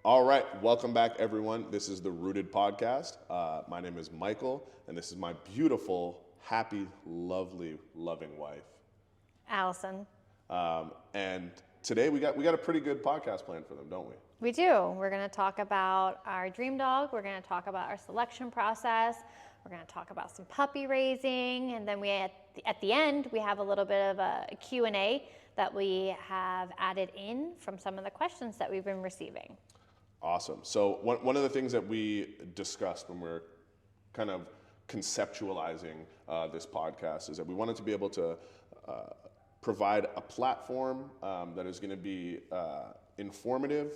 All right, welcome back, everyone. This is the Rooted Podcast. My name is Michael, and this is my beautiful, happy, lovely, loving wife, Alison. And today we got a pretty good podcast planned for them, don't we? We do. We're going to talk about our dream dog. We're going to talk about our selection process. We're going to talk about some puppy raising, and then at the end we have a little bit of a Q&A that we have added in from some of the questions that we've been receiving. Awesome. So one of the things that we discussed when we're kind of conceptualizing this podcast is that we wanted to be able to provide a platform that is going to be informative,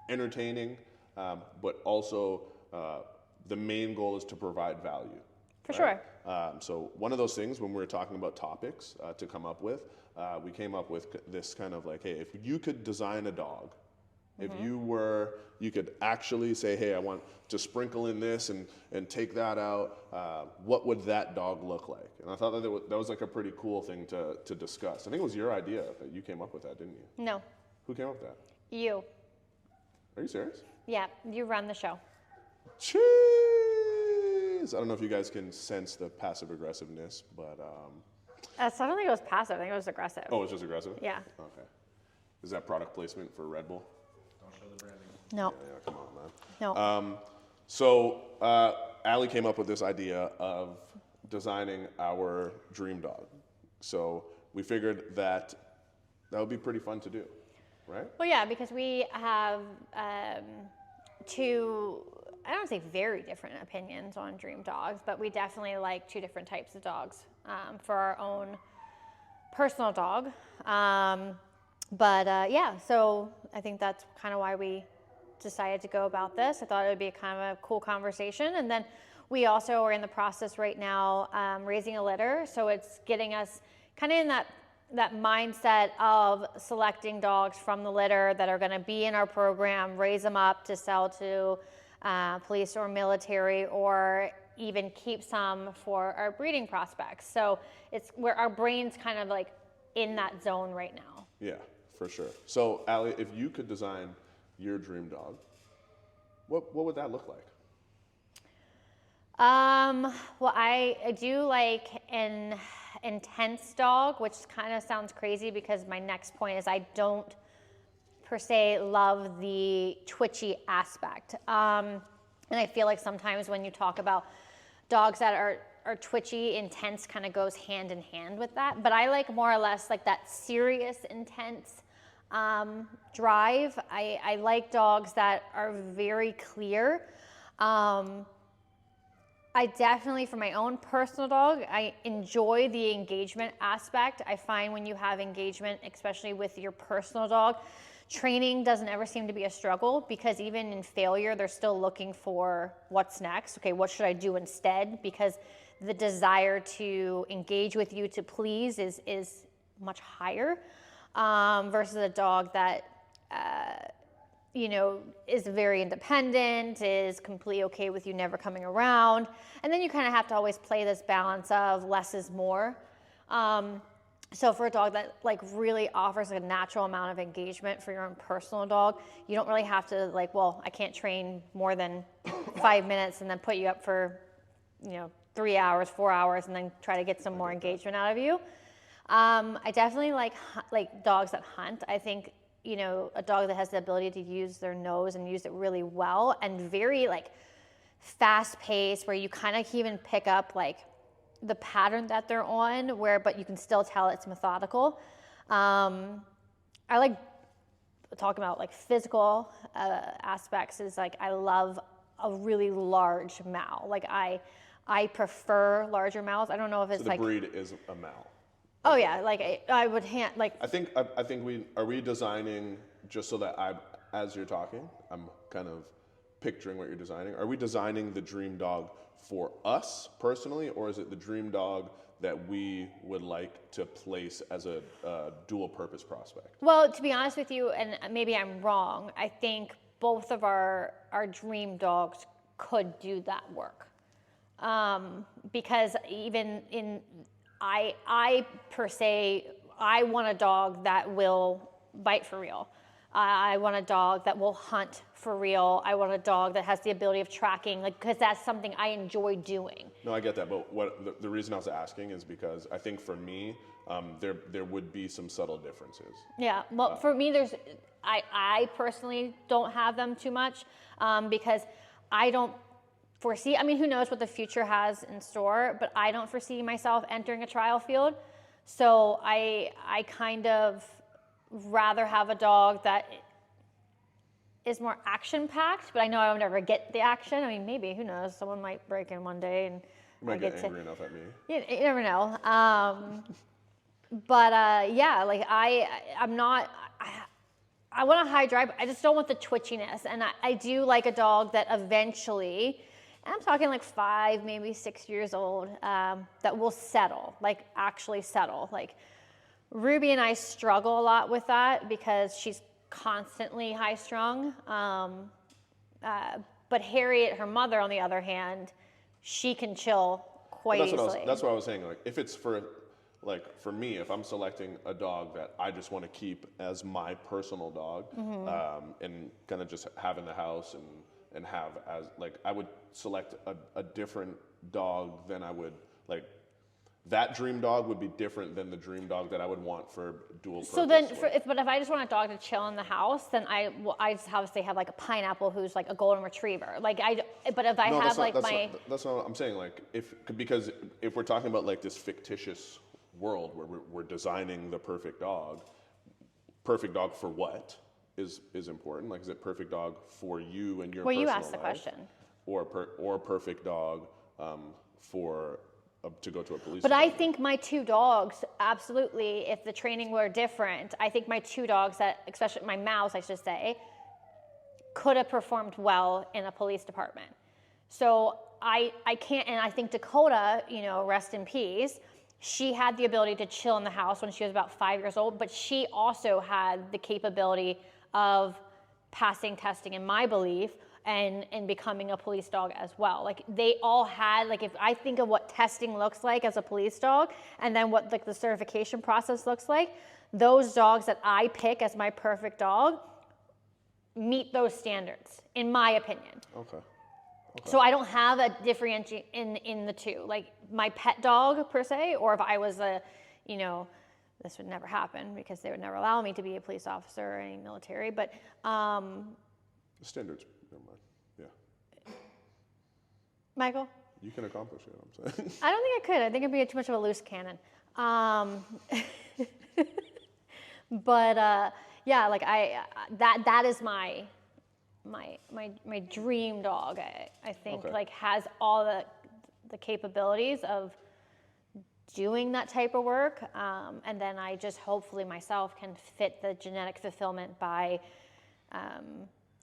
entertaining, but also the main goal is to provide value. For sure. So one of those things when we were talking about topics to come up with, we came up with this kind of like, hey, if you could design a dog, if you could actually say, hey, I want to sprinkle in this and take that out, what would that dog look like? And I thought that was like a pretty cool thing to discuss. I think it was your idea that you came up with that, didn't you? No. Who came up with that? You. Are you serious? Yeah, you run the show. Cheese! I don't know if you guys can sense the passive aggressiveness, but... I don't think it was passive. I think it was aggressive. Oh, it's just aggressive? Yeah. Okay. Is that product placement for Red Bull? Don't show the branding. No. Yeah, come on, man. No. So Allie came up with this idea of designing our dream dog. So we figured that would be pretty fun to do, right? Well, yeah, because we have two, I don't say very different opinions on dream dogs, but we definitely like two different types of dogs for our own personal dog. Yeah, so I think that's kind of why we decided to go about this. I thought it would be kind of a cool conversation. And then we also are in the process right now raising a litter. So it's getting us kind of in that mindset of selecting dogs from the litter that are going to be in our program, raise them up to sell to police or military, or even keep some for our breeding prospects. So it's where our brain's kind of like in that zone right now. Yeah, for sure. So Allie, if you could design your dream dog, what would that look like? Well, I do like an intense dog, which kind of sounds crazy because my next point is I don't per se love the twitchy aspect. And I feel like sometimes when you talk about dogs that are twitchy, intense kind of goes hand in hand with that. But I like more or less like that serious, intense drive. I like dogs that are very clear. I definitely, for my own personal dog, I enjoy the engagement aspect. I find when you have engagement, especially with your personal dog, training doesn't ever seem to be a struggle because even in failure, they're still looking for what's next. Okay, what should I do instead? Because the desire to engage with you, to please, is much higher versus a dog that is very independent, is completely okay with you never coming around. And then you kind of have to always play this balance of less is more. So for a dog that like really offers a natural amount of engagement for your own personal dog, you don't really have to like, well, I can't train more than 5 minutes and then put you up for, 3 hours, 4 hours, and then try to get some more engagement out of you. I definitely like dogs that hunt. I think, a dog that has the ability to use their nose and use it really well and very like fast paced where you kind of even pick up like the pattern that they're on but you can still tell it's methodical. I like talking about like physical aspects is like I love a really large Mal. Like I prefer larger Mals. I don't know if it's so the breed is a Mal. Oh yeah, like I would I think we designing just so that as you're talking, I'm kind of picturing what you're designing. Are we designing the dream dog for us personally, or is it the dream dog that we would like to place as a dual purpose prospect? Well, to be honest with you, and maybe I'm wrong, I think both of our dream dogs could do that work. Because even I per se, I want a dog that will bite for real. I want a dog that will hunt for real. I want a dog that has the ability of tracking, like, because that's something I enjoy doing. No, I get that, but what the reason I was asking is because I think for me, there would be some subtle differences. Yeah, well, for me, I personally don't have them too much because I don't foresee, I mean, who knows what the future has in store, but I don't foresee myself entering a trial field. So I kind of rather have a dog that is more action-packed, but I know I would never get the action. I mean, maybe, who knows? Someone might break in one day and You might get angry enough at me. You never know. Yeah, like I'm not. I want a high drive. I just don't want the twitchiness, and I do like a dog that eventually, and I'm talking like 5, maybe 6 years old, that will settle, like actually settle. Like Ruby and I struggle a lot with that because she's constantly high strung. But Harriet, her mother, on the other hand, she can chill quite easily. That's what I was saying. Like, if it's for me, if I'm selecting a dog that I just want to keep as my personal dog, and kind of just have in the house and have as, like, I would select a different dog than I would, like, that dream dog would be different than the dream dog that I would want for dual purpose. So then, but if I just want a dog to chill in the house, then I just obviously have like a Pineapple who's like a golden retriever. Like but if I have like my... That's not what I'm saying. Like, because if we're talking about like this fictitious world where we're designing the perfect dog for what is important? Like, is it perfect dog for you and your personal life? Well, you asked the question. Or perfect dog for... to go to a police But department. I think my 2 dogs, absolutely, if the training were different, I think my 2 dogs, that, especially my mouse, I should say, could have performed well in a police department. So I can't, and I think Dakota, rest in peace, she had the ability to chill in the house when she was about 5 years old, but she also had the capability of passing testing, in my belief, and becoming a police dog as well. Like, they all had, like, if I think of what testing looks like as a police dog, and then what like the certification process looks like, those dogs that I pick as my perfect dog meet those standards, in my opinion. Okay. So I don't have a differentiation in the 2, like my pet dog per se, or if I was this would never happen because they would never allow me to be a police officer or any military, but The standards, never mind. Yeah. Michael? You can accomplish it, I'm saying. I don't think I could. I think it'd be too much of a loose cannon. But yeah, like that is my dream dog. I think like has all the capabilities of doing that type of work, and then I just hopefully myself can fit the genetic fulfillment by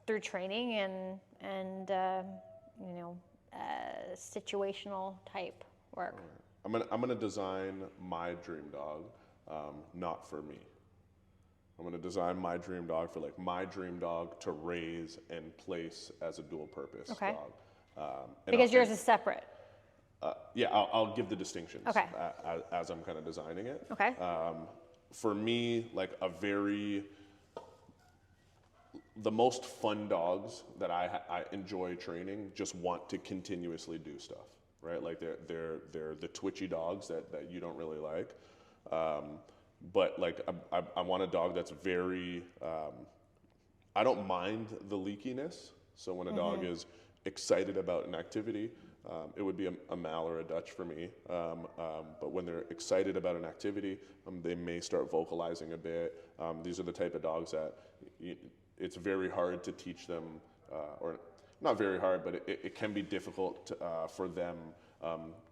through training and situational type work. I'm gonna design my dream dog, not for me. I'm gonna design my dream dog for like my dream dog to raise and place as a dual purpose dog. Because yours is separate. Yeah, I'll give the distinctions as I'm kind of designing it. Okay. For me, like the most fun dogs that I enjoy training just want to continuously do stuff, right? Like they're the twitchy dogs that you don't really like. But like I want a dog that's very, I don't mind the leakiness. So when a dog is excited about an activity, it would be a Mal or a Dutch for me. But when they're excited about an activity, they may start vocalizing a bit. These are the type of dogs that it's very hard to teach them, or not very hard, but it can be difficult for them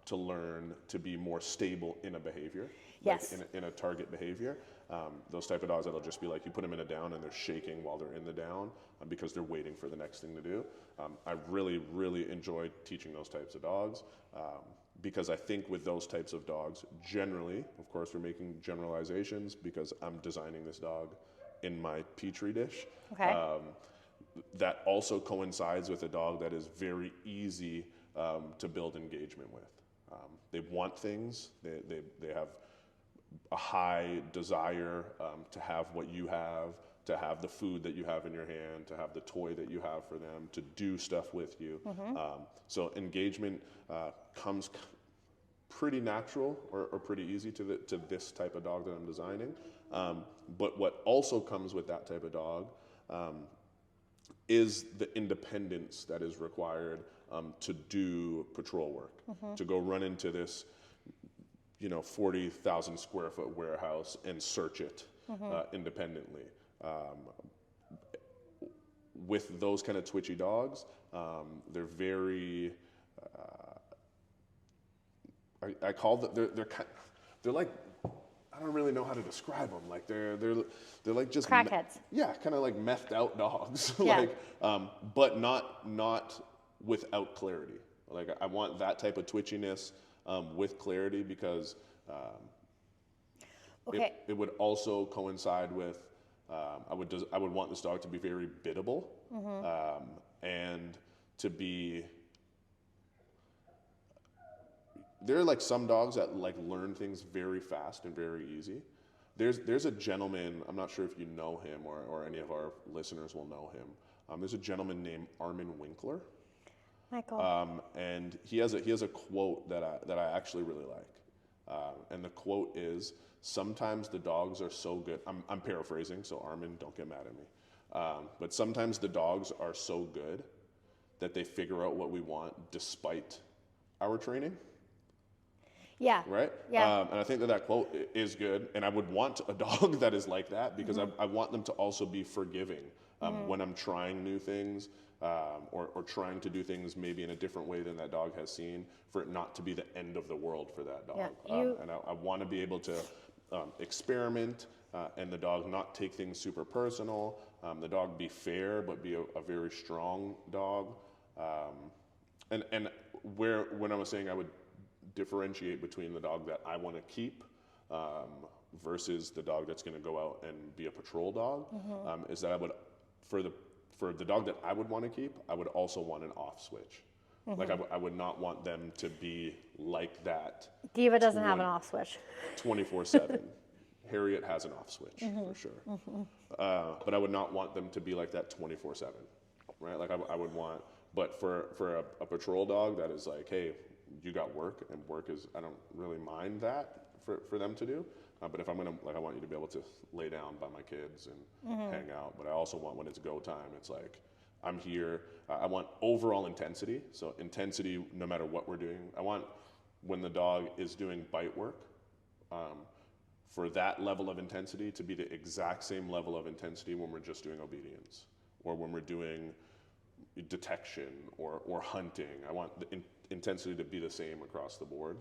to learn to be more stable in a behavior. Yes. Like in a target behavior. Those type of dogs that'll just be like, you put them in a down and they're shaking while they're in the down because they're waiting for the next thing to do. I really, really enjoy teaching those types of dogs because I think with those types of dogs, generally, of course, we're making generalizations because I'm designing this dog in my petri dish. Okay. That also coincides with a dog that is very easy to build engagement with. They want things. They have a high desire to have what you have. to have the food that you have in your hand, to have the toy that you have for them, to do stuff with you. So engagement comes pretty natural or pretty easy to this type of dog that I'm designing. But what also comes with that type of dog is the independence that is required to do patrol work, to go run into this 40,000 square foot warehouse and search it independently. With those kind of twitchy dogs, they're very, I call them, they're like, I don't really know how to describe them. Like they're like just crackheads. Kind of like methed out dogs. Yeah. But not without clarity. Like I want that type of twitchiness with clarity because it would also coincide with I would want this dog to be very biddable and to be. There are like some dogs that like learn things very fast and very easy. There's a gentleman, I'm not sure if you know him or any of our listeners will know him. There's a gentleman named Armin Winkler. Michael. And he has a quote that I actually really like. And the quote is, sometimes the dogs are so good. I'm paraphrasing, so Armin, don't get mad at me. But sometimes the dogs are so good that they figure out what we want despite our training. Yeah. Right? Yeah. And I think that quote is good. And I would want a dog that is like that because I want them to also be forgiving when I'm trying new things or trying to do things maybe in a different way than that dog has seen, for it not to be the end of the world for that dog. Yeah. And I want to be able to experiment and the dog not take things super personal. The dog be fair, but be a very strong dog. And when I was saying I would differentiate between the dog that I want to keep versus the dog that's going to go out and be a patrol dog, is that I would, for the dog that I would want to keep, I would also want an off switch. Like I would not want them to be like that. Diva doesn't have an off switch. 24/7. Harriet has an off switch for sure. But I would not want them to be like that 24/7, right? Like I would want, but for a patrol dog that is like, hey, you got work, and work is, I don't really mind that for them to do. But if I'm gonna, like, I want you to be able to lay down by my kids and hang out. But I also want, when it's go time, it's like, I'm here. I want overall intensity. So intensity, no matter what we're doing. I want, when the dog is doing bite work, for that level of intensity to be the exact same level of intensity when we're just doing obedience, or when we're doing detection or hunting. I want the intensity to be the same across the board.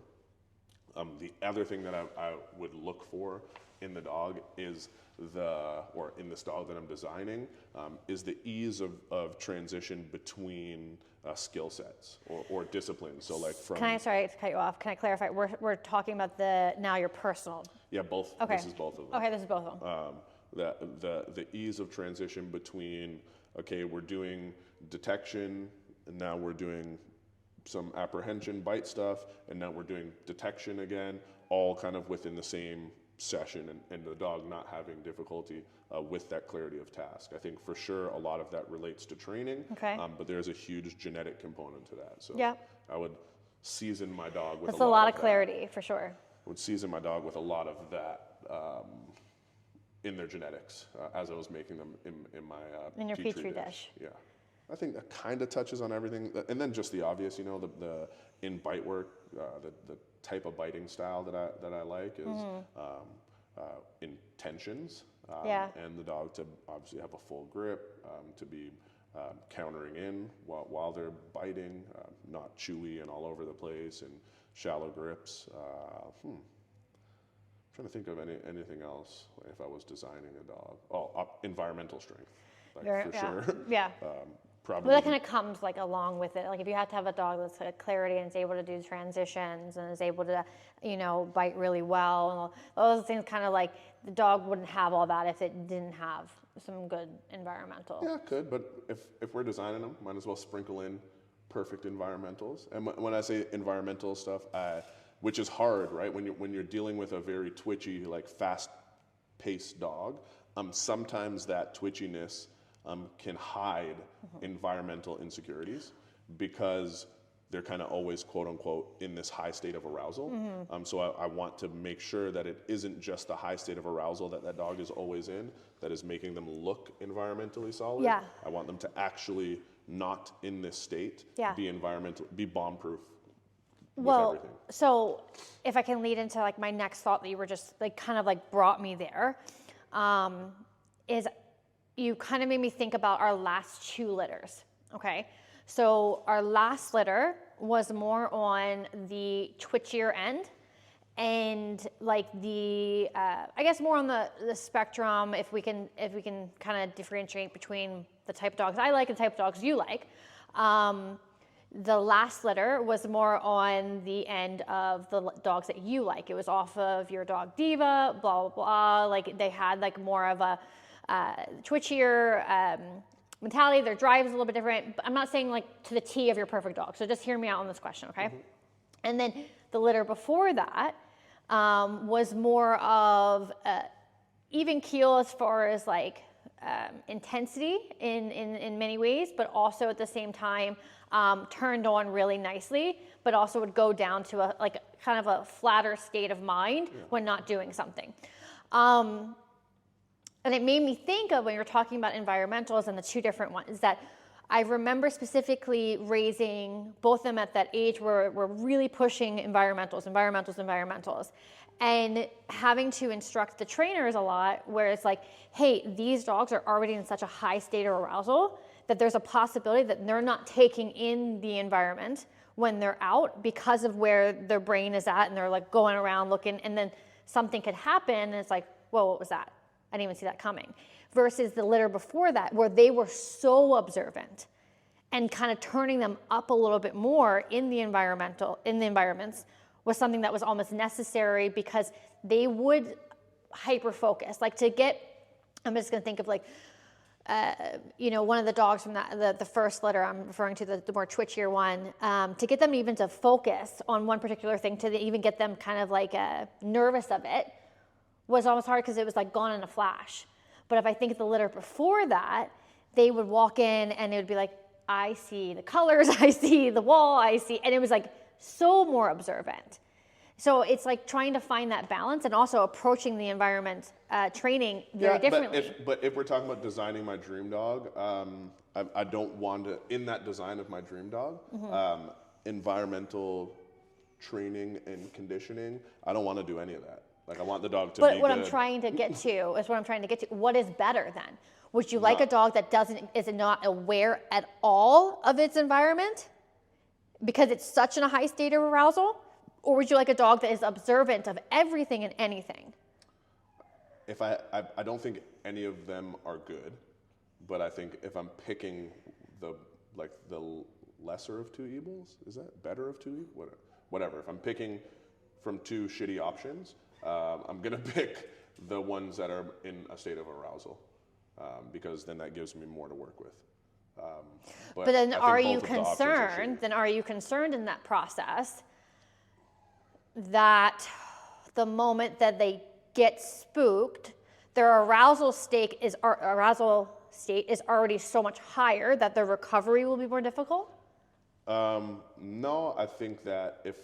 The other thing that I would look for in the dog is in this dog that I'm designing, is the ease of transition between skill sets or disciplines. So like from... Sorry to cut you off, can I clarify? We're talking about now your personal. Yeah, both. Okay. This is both of them. Okay, this is both of them. The ease of transition between, okay, we're doing detection, and now we're doing some apprehension bite stuff, and now we're doing detection again, all kind of within the same session, and the dog not having difficulty with that clarity of task. I think for sure a lot of that relates to training, but there's a huge genetic component to that. So I would season my dog with a lot of clarity, for sure. I would season my dog with a lot of that in their genetics as I was making them in my in your petri dish. Yeah. I think that kind of touches on everything, and then just the obvious, the in bite work, the type of biting style that I like is intentions, and the dog to obviously have a full grip, to be countering in while they're biting, not chewy and all over the place, and shallow grips. I'm trying to think of anything else if I was designing a dog. Oh, environmental strength, for sure. Yeah. Probably. Well, that kind of comes like along with it. Like if you have to have a dog that's like clarity and is able to do transitions and is able to, bite really well, and all those things, kind of like the dog wouldn't have all that if it didn't have some good environmental. Yeah, it could, but if we're designing them, might as well sprinkle in perfect environmentals. And when I say environmental stuff, which is hard, right? When you're dealing with a very twitchy, like fast-paced dog, sometimes that twitchiness can hide environmental insecurities because they're kind of always, quote unquote, in this high state of arousal. So I want to make sure that it isn't just the high state of arousal that dog is always in that is making them look environmentally solid. Yeah. I want them to actually not in this state be bomb-proof with everything. So if I can lead into like my next thought that you were just like kind of like brought me there, is you kind of made me think about our last 2 litters. Okay. So our last litter was more on the twitchier end and like the, I guess more on the spectrum, if we can kind of differentiate between the type of dogs I like and the type of dogs you like. The last litter was more on the end of the dogs that you like. It was off of your dog Diva, blah, blah, blah. Like they had like more of a twitchier mentality. Their drive is a little bit different. But I'm not saying like to the T of your perfect dog. So just hear me out on this question, okay? And then the litter before that was more of even keel as far as like intensity in many ways, but also at the same time turned on really nicely, but also would go down to a like kind of a flatter state of mind when not doing something. And it made me think of when you're talking about environmentals and the 2 different ones that I remember specifically raising both of them at that age where we're really pushing environmentals, and having to instruct the trainers a lot where it's like, hey, these dogs are already in such a high state of arousal that there's a possibility that they're not taking in the environment when they're out because of where their brain is at and they're like going around looking and then something could happen and it's like, whoa, what was that? I didn't even see that coming. Versus the litter before that where they were so observant and kind of turning them up a little bit more in the environments was something that was almost necessary because they would hyper focus. Like to get, I'm just gonna think of like, one of the dogs from the first litter, I'm referring to the more twitchier one, to get them even to focus on one particular thing, to even get them kind of like nervous of it, was almost hard because it was like gone in a flash. But if I think of the litter before that, they would walk in and it would be like, I see the colors, I see the wall, and it was like so more observant. So it's like trying to find that balance and also approaching the environment training very differently. But if we're talking about designing my dream dog, I don't want to, in that design of my dream dog, environmental training and conditioning, I don't want to do any of that. Like I want the dog to be good. But what I'm trying to get to is what is better then? Would you like a dog that is not aware at all of its environment because it's such in a high state of arousal? Or would you like a dog that is observant of everything and anything? If I don't think any of them are good, but I think if I'm picking the lesser of 2 evils, is that better of 2 evils? Whatever. If I'm picking from 2 shitty options, I'm gonna pick the ones that are in a state of arousal because then that gives me more to work with. But then are you concerned? Then are you concerned in that process that the moment that they get spooked, their arousal state is already so much higher that their recovery will be more difficult? No, I think that if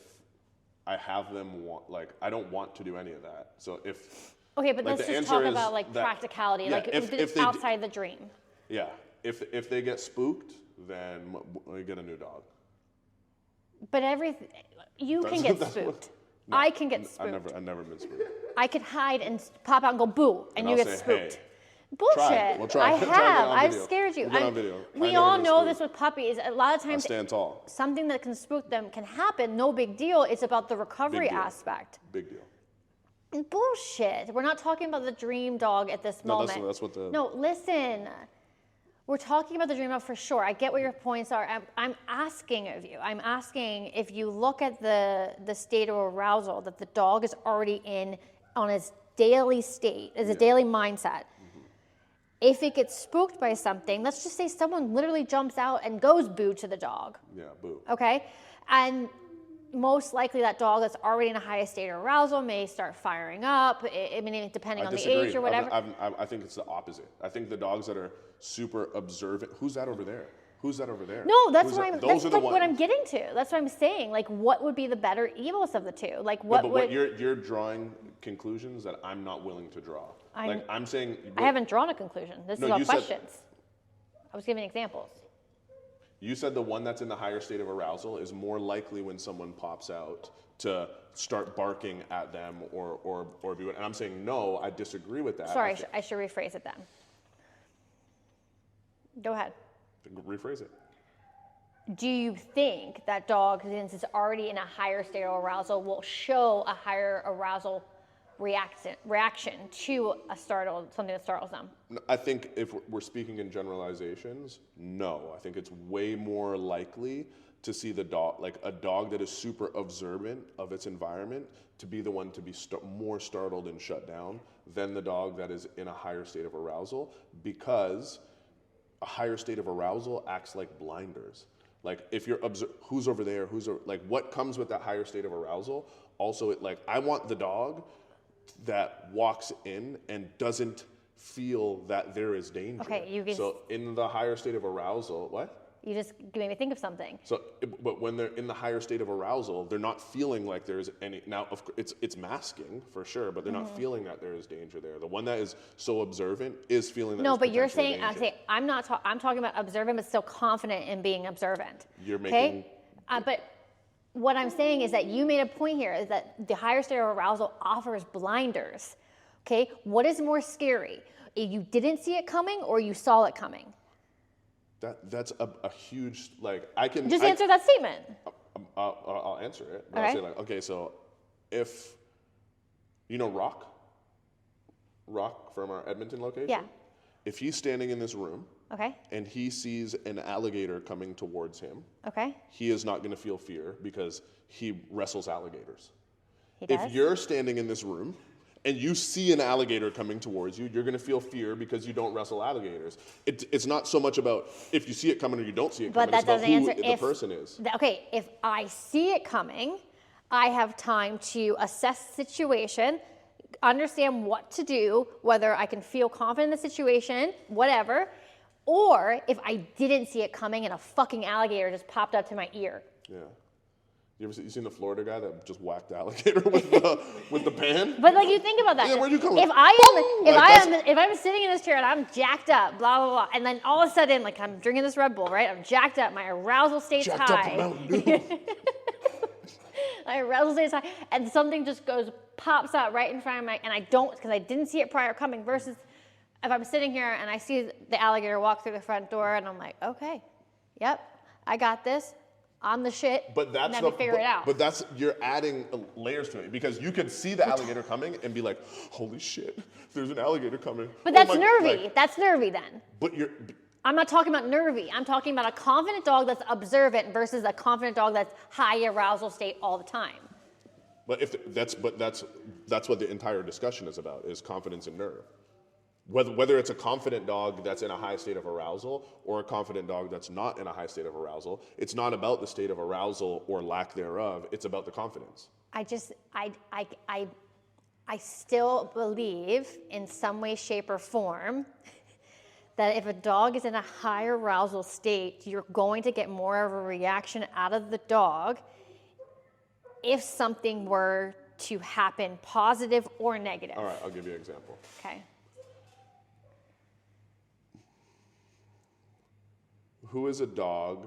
I have them I don't want to do any of that. So if okay, but let's just talk about like practicality, like if outside the dream. Yeah, if they get spooked, then we get a new dog. But you can get spooked. No, I can get spooked. I've never been spooked. I could hide and pop out and go boo, and you get spooked. Hey. Bullshit. We'll try. I have. I've scared you. We all know this with puppies. A lot of times, I stand tall. Something that can spook them can happen. No big deal. It's about the recovery aspect. Big deal. Bullshit. We're not talking about the dream dog at this moment. No, that's what the. No, listen. We're talking about the dream dog for sure. I get what your points are. I'm asking of you. I'm asking if you look at the state of arousal that the dog is already in on its daily state, as a daily mindset. If it gets spooked by something, let's just say someone literally jumps out and goes boo to the dog. Yeah, boo. Okay? And most likely that dog that's already in a high state of arousal may start firing up. I mean, depending on the age or whatever. I think it's the opposite. I think the dogs that are super observant. Who's that over there? Who's that over there? No, that's Who's what that? that's like what I'm getting to. That's what I'm saying. Like, what would be the better evilest of the two? Like, what but would you're drawing conclusions that I'm not willing to draw. I'm saying I haven't drawn a conclusion. This is all questions. I was giving examples. You said the one that's in the higher state of arousal is more likely when someone pops out to start barking at them or be. And I'm saying no, I disagree with that. Sorry, I should rephrase it then. Go ahead. Rephrase it. Do you think that dog, since it's already in a higher state of arousal, will show a higher arousal reaction to something that startles them? I think if we're speaking in generalizations, no. I think it's way more likely to see the dog, like a dog that is super observant of its environment, to be the one to be more startled and shut down than the dog that is in a higher state of arousal, because a higher state of arousal acts like blinders. Like if you're who's over there, like what comes with that higher state of arousal. Also, I want the dog that walks in and doesn't feel that there is danger. Okay, so in the higher state of arousal, what? You just made me think of something. So, but when they're in the higher state of arousal, they're not feeling like there's any. Now, it's masking for sure, but they're not feeling that there is danger there. The one that is so observant is feeling that. No, but you're saying I'm not. I'm talking about observant, but still confident in being observant. You're making. Okay, but what I'm saying is that you made a point here is that the higher state of arousal offers blinders. Okay, what is more scary? You didn't see it coming, or you saw it coming? That's a huge, I can... Just answer that statement. I'll answer it. Okay. I'll say okay, so if, Rock from our Edmonton location? Yeah. If he's standing in this room, okay, and he sees an alligator coming towards him, okay, he is not going to feel fear because he wrestles alligators. he does. If you're standing in this room and you see an alligator coming towards you, you're going to feel fear because you don't wrestle alligators. It's not so much about if you see it coming or you don't see it coming. But that doesn't answer who the person is. Okay, if I see it coming, I have time to assess the situation, understand what to do, whether I can feel confident in the situation, whatever, or if I didn't see it coming and a fucking alligator just popped up to my ear. Yeah. You seen the Florida guy that just whacked the alligator with the pan? But you think about that. Yeah, where'd you come if from? if I'm sitting in this chair and I'm jacked up, blah blah blah, and then all of a sudden, I'm drinking this Red Bull, right? I'm jacked up, my arousal state's jacked high. Up Mountain Dew. My arousal state's high, and something just pops out right in front of and I don't, because I didn't see it prior coming. Versus if I'm sitting here and I see the alligator walk through the front door, and I'm like, okay, yep, I got this. I'm the shit. But that's and then figure it out. But you're adding layers to it, because you could see the alligator coming and be like, "Holy shit, there's an alligator coming." But that's nervy. That's nervy then. But I'm not talking about nervy. I'm talking about a confident dog that's observant versus a confident dog that's high arousal state all the time. But that's what the entire discussion is about, is confidence and nerve. Whether it's a confident dog that's in a high state of arousal or a confident dog that's not in a high state of arousal, it's not about the state of arousal or lack thereof. It's about the confidence. I still believe in some way, shape, or form that if a dog is in a high arousal state, you're going to get more of a reaction out of the dog if something were to happen, positive or negative. All right, I'll give you an example. Okay. Who is a dog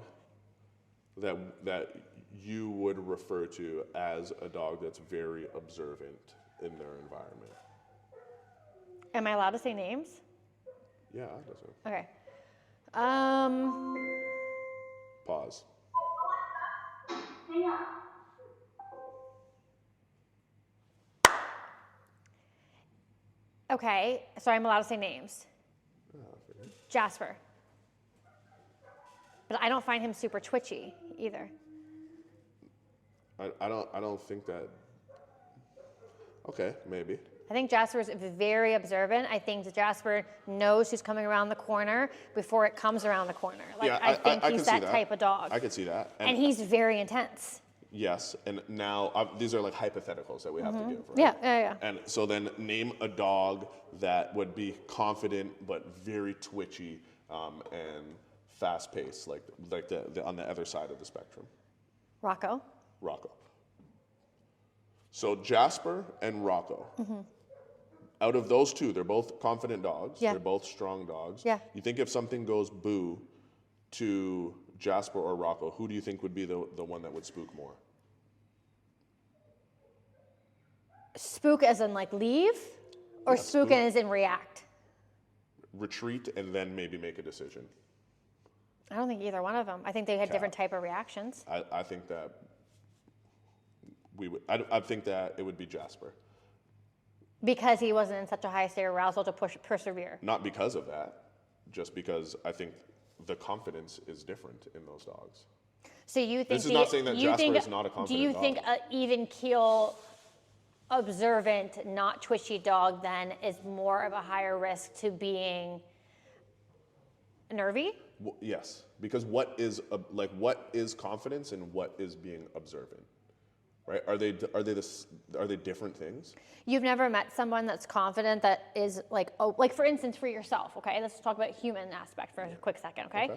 that you would refer to as a dog that's very observant in their environment? Am I allowed to say names? Yeah, that's it. Okay. Pause. Okay, so I'm allowed to say names. Jasper. But I don't find him super twitchy either. I don't think that. Okay, maybe. I think Jasper is very observant. I think Jasper knows who's coming around the corner before it comes around the corner. I think he's that type of dog. I could see that. And he's very intense. Yes, and now these are like hypotheticals that we have to give, right? Yeah. And so then name a dog that would be confident but very twitchy and fast-paced, like the on the other side of the spectrum. Rocco. So Jasper and Rocco. Out of those two, they're both confident dogs. Yeah. They're both strong dogs. Yeah. You think if something goes boo to Jasper or Rocco, who do you think would be the one that would spook more? Spook as in like leave, or Yeah, spook spook. as in react? Retreat and then maybe make a decision. I don't think either one of them. I think they had different type of reactions. I think that we would. I think that it would be Jasper. Because he wasn't in such a high state of arousal to persevere. Not because of that, just because I think the confidence is different in those dogs. So you think This is not saying that Jasper is not a confident Do you dog. think an even keel, observant, not twitchy dog then is more of a higher risk to being nervy? Yes, because what is confidence and what is being observant, right? Are they different things? You've never met someone that's confident that is like for instance for yourself, okay? Let's talk about human aspect for a quick second, okay?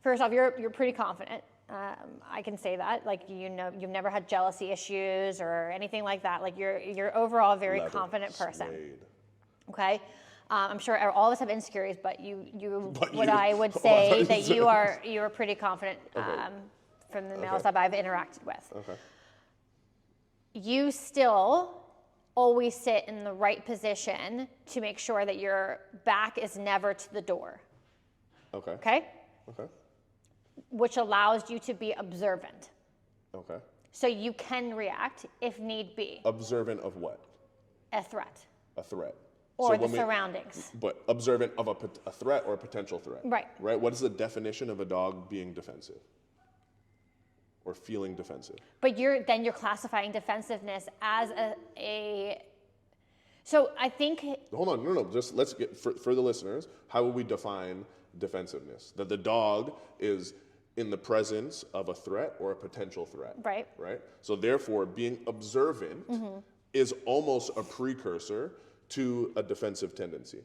First off, you're pretty confident. I can say that. Like you've never had jealousy issues or anything like that. Like you're overall a very confident person. Suede. Okay. I'm sure all of us have insecurities, but I would say that you are pretty confident from the males that I've interacted with. Okay. You still always sit in the right position to make sure that your back is never to the door. Okay. Okay? Okay. Which allows you to be observant. Okay. So you can react if need be. Observant of what? A threat. A threat. Or the surroundings. But observant of a threat or a potential threat. Right. Right? What is the definition of a dog being defensive? Or feeling defensive? But you're classifying defensiveness as a so I think. Hold on, no. Just let's get for the listeners. How would we define defensiveness? That the dog is in the presence of a threat or a potential threat. Right. Right. So therefore, being observant is almost a precursor to a defensive tendency.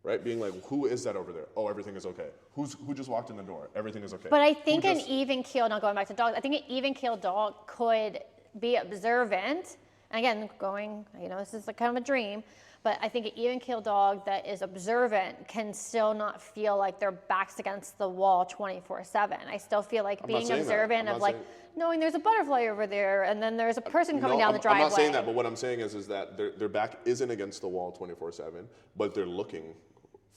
Right? Being like, who is that over there? Oh, everything is okay. Who just walked in the door? Everything is okay. But I think an even keel, now going back to dogs, I think an even keel dog could be observant. And again, this is like kind of a dream, but I think an even keel dog that is observant can still not feel like their back's against the wall 24/7. I still feel like being observant of like knowing there's a butterfly over there and then there's a person coming down the driveway. I'm not saying that, but what I'm saying is that their back isn't against the wall 24/7, but they're looking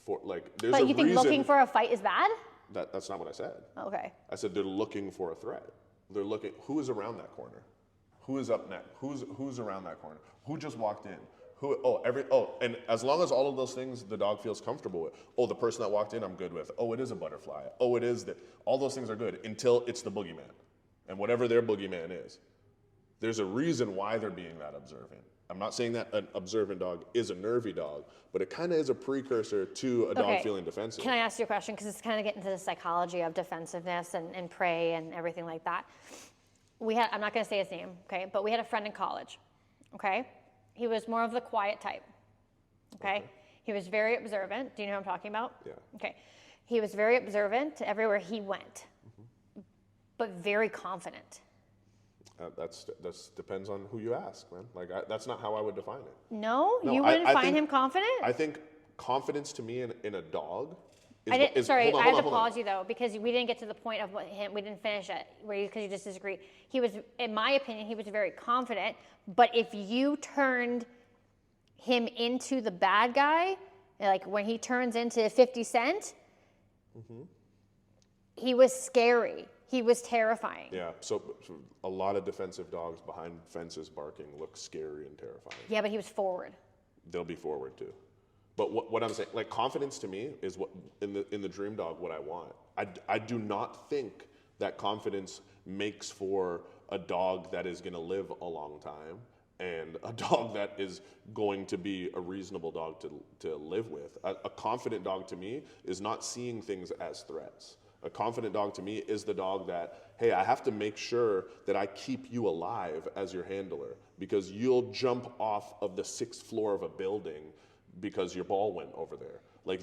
for there's but a you think reason looking for a fight is bad? That's not what I said. Okay. I said they're looking for a threat. They're looking. Who is around that corner? Who is up next? Who's around that corner? Who just walked in? And as long as all of those things the dog feels comfortable with. Oh, the person that walked in, I'm good with. Oh, it is a butterfly. Oh, it is that. All those things are good until it's the boogeyman, and whatever their boogeyman is, there's a reason why they're being that observant. I'm not saying that an observant dog is a nervy dog, but it kind of is a precursor to a dog feeling defensive. Can I ask you a question? Because it's kind of getting to the psychology of defensiveness and prey and everything like that. I'm not going to say his name, okay? But we had a friend in college, okay? He was more of the quiet type, okay? He was very observant. Do you know what I'm talking about? Yeah. Okay. He was very observant everywhere he went, but very confident. That's depends on who you ask, man. That's not how I would define it. No, you wouldn't find him confident? I think confidence to me in a dog. I have to pause you though, because we didn't get to the point of we didn't finish it, because you just disagreed. He was, in my opinion, he was very confident, but if you turned him into the bad guy, like when he turns into 50 Cent, he was scary. He was terrifying. Yeah, so a lot of defensive dogs behind fences barking look scary and terrifying. Yeah, but he was forward. They'll be forward too. But what I'm saying, confidence to me is what in the dream dog what I want. I do not think that confidence makes for a dog that is going to live a long time and a dog that is going to be a reasonable dog to live with. A confident dog to me is not seeing things as threats. A confident dog to me is the dog that, hey, I have to make sure that I keep you alive as your handler, because you'll jump off of the 6th floor of a building because your ball went over there. Like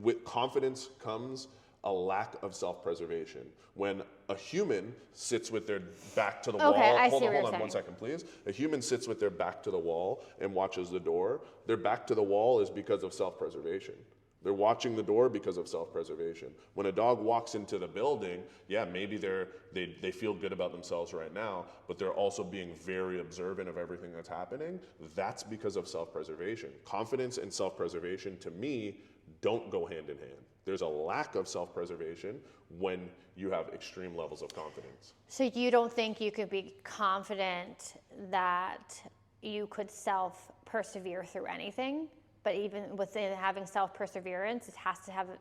with confidence comes a lack of self-preservation. When a human sits with their back to the wall, hold on 1 second, please. A human sits with their back to the wall and watches the door. Their back to the wall is because of self-preservation. They're watching the door because of self-preservation. When a dog walks into the building, yeah, maybe they feel good about themselves right now, but they're also being very observant of everything that's happening. That's because of self-preservation. Confidence and self-preservation, to me, don't go hand in hand. There's a lack of self-preservation when you have extreme levels of confidence. So you don't think you could be confident that you could self-persevere through anything? But even within having self-perseverance, it has to have an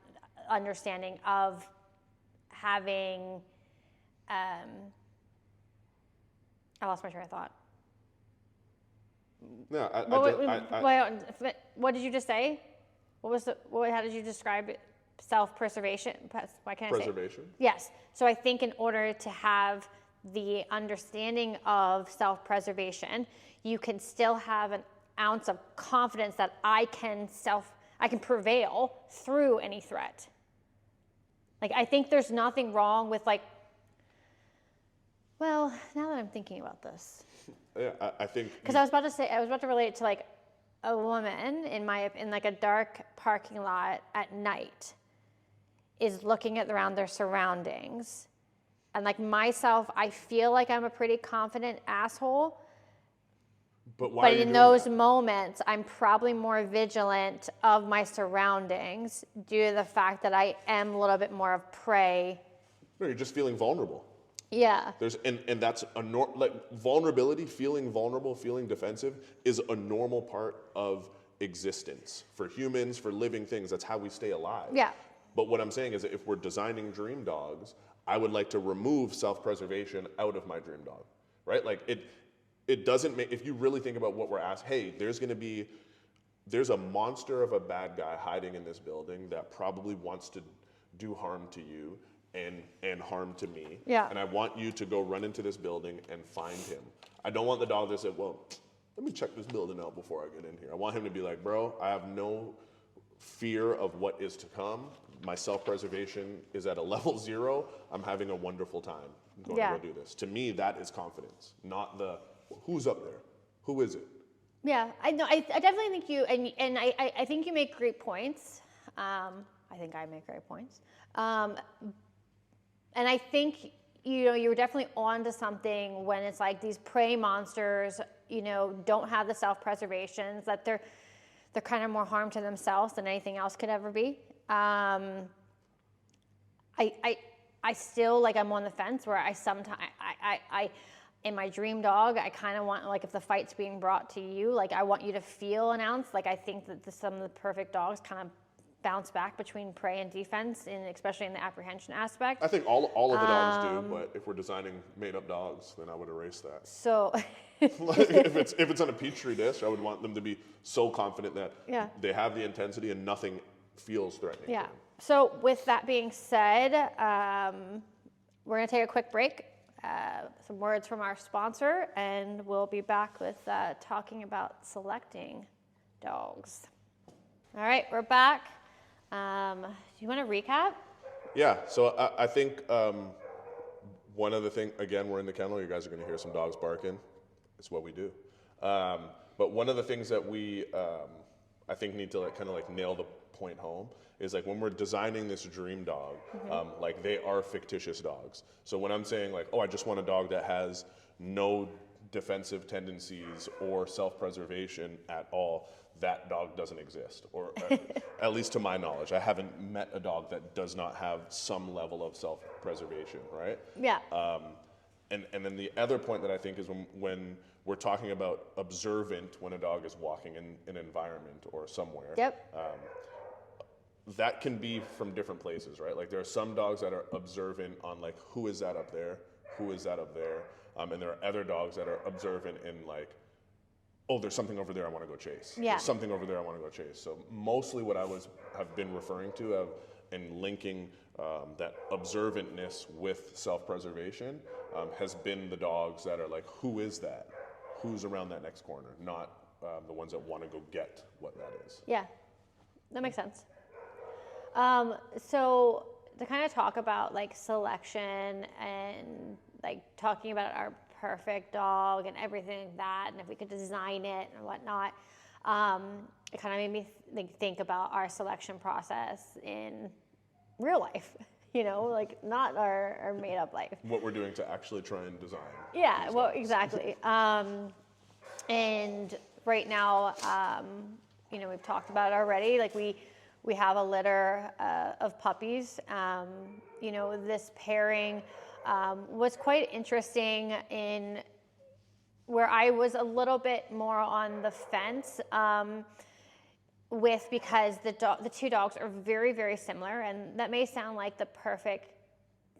understanding of having, I lost my train of thought. No, what did you just say? How did you describe it? Self-preservation? Why can't I say? Preservation? Yes. So I think in order to have the understanding of self-preservation, you can still have an ounce of confidence that I can prevail through any threat. Like, I think there's nothing wrong with well, now that I'm thinking about this. Yeah, I think. Because I was about to relate it to like a woman in like a dark parking lot at night is looking around their surroundings. And like myself, I feel like I'm a pretty confident asshole. But in those moments, I'm probably more vigilant of my surroundings due to the fact that I am a little bit more of prey. No, you're just feeling vulnerable. Yeah. And that's vulnerability, feeling vulnerable, feeling defensive is a normal part of existence for humans, for living things. That's how we stay alive. Yeah. But what I'm saying is that if we're designing dream dogs, I would like to remove self-preservation out of my dream dog, right? Like it doesn't make, if you really think about what we're asked, hey, there's a monster of a bad guy hiding in this building that probably wants to do harm to you and harm to me. Yeah. And I want you to go run into this building and find him. I don't want the dog to say, well, let me check this building out before I get in here. I want him to be like, bro, I have no fear of what is to come. My self-preservation is at a level 0. I'm having a wonderful time. I'm going to go do this. To me, that is confidence, not the who's up there, who is it. Yeah, I know. I definitely think you and I think you make great points. I think I make great points. And I think you're definitely onto something when it's like these prey monsters, don't have the self-preservations, that they're kind of more harm to themselves than anything else could ever be. I still, like, I'm on the fence where I in my dream dog, I kind of want, like, if the fight's being brought to you, like, I want you to feel an ounce. Like, I think that some of the perfect dogs kind of bounce back between prey and defense, and especially in the apprehension aspect. I think all of the dogs do, but if we're designing made-up dogs, then I would erase that. So, if it's on a Petri dish, I would want them to be so confident that they have the intensity and nothing feels threatening. Yeah. So with that being said, we're going to take a quick break. Some words from our sponsor, and we'll be back with talking about selecting dogs. All right, we're back. Do you want to recap? Yeah, so I think one other thing, again, we're in the kennel. You guys are going to hear some dogs barking. It's what we do. But one of the things that we, I think, need to nail the point home is, like, when we're designing this dream dog, like, they are fictitious dogs. So when I'm saying, like, oh, I just want a dog that has no defensive tendencies or self-preservation at all, that dog doesn't exist, or at least to my knowledge. I haven't met a dog that does not have some level of self-preservation, right? Yeah. And then the other point that I think is when we're talking about observant, when a dog is walking in an environment or somewhere. Yep. That can be from different places, right? Like, there are some dogs that are observant on, like, who is that up there? Who is that up there? And there are other dogs that are observant in, like, oh, there's something over there I want to go chase. Yeah. There's something over there I want to go chase. So mostly what I have been referring to and linking that observantness with self-preservation has been the dogs that are like, who is that? Who's around that next corner? Not the ones that want to go get what that is. Yeah, that makes sense. So to kind of talk about like selection and like talking about our perfect dog and everything like that, and if we could design it and whatnot, it kind of made me think about our selection process in real life, you know, like not our made up life. What we're doing to actually try and design. Yeah, well, exactly. And right now, you know, we've talked about it already. Like we have a litter of puppies. You know, this pairing was quite interesting in where I was a little bit more on the fence because the two dogs are very, very similar, and that may sound like the perfect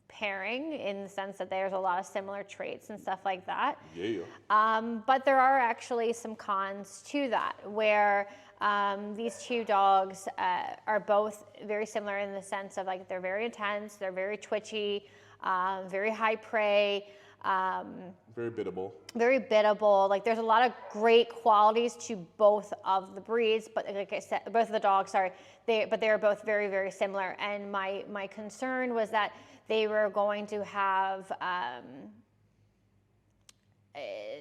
pairing in the sense that there's a lot of similar traits and stuff like that. Yeah. But there are actually some cons to that, where these two dogs are both very similar in the sense of like they're very intense, they're very twitchy, very high prey. Very biddable. Very biddable. Like there's a lot of great qualities to both of the breeds, but like I said, both of the dogs, sorry, they are both very, very similar. And my concern was that they were going to have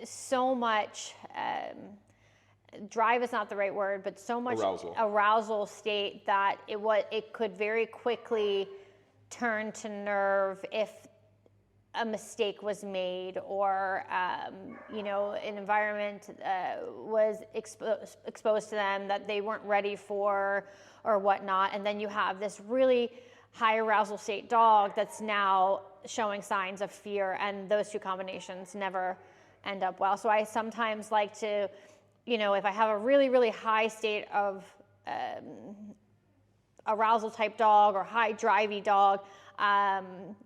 so much drive is not the right word, but so much arousal state that it could very quickly turn to nerve if a mistake was made, or you know, an environment was exposed to them that they weren't ready for or whatnot, and then you have this really high arousal state dog that's now showing signs of fear, and those two combinations never end up well. So I sometimes like to, you know, if I have a really, really high state of arousal type dog or high drivey dog,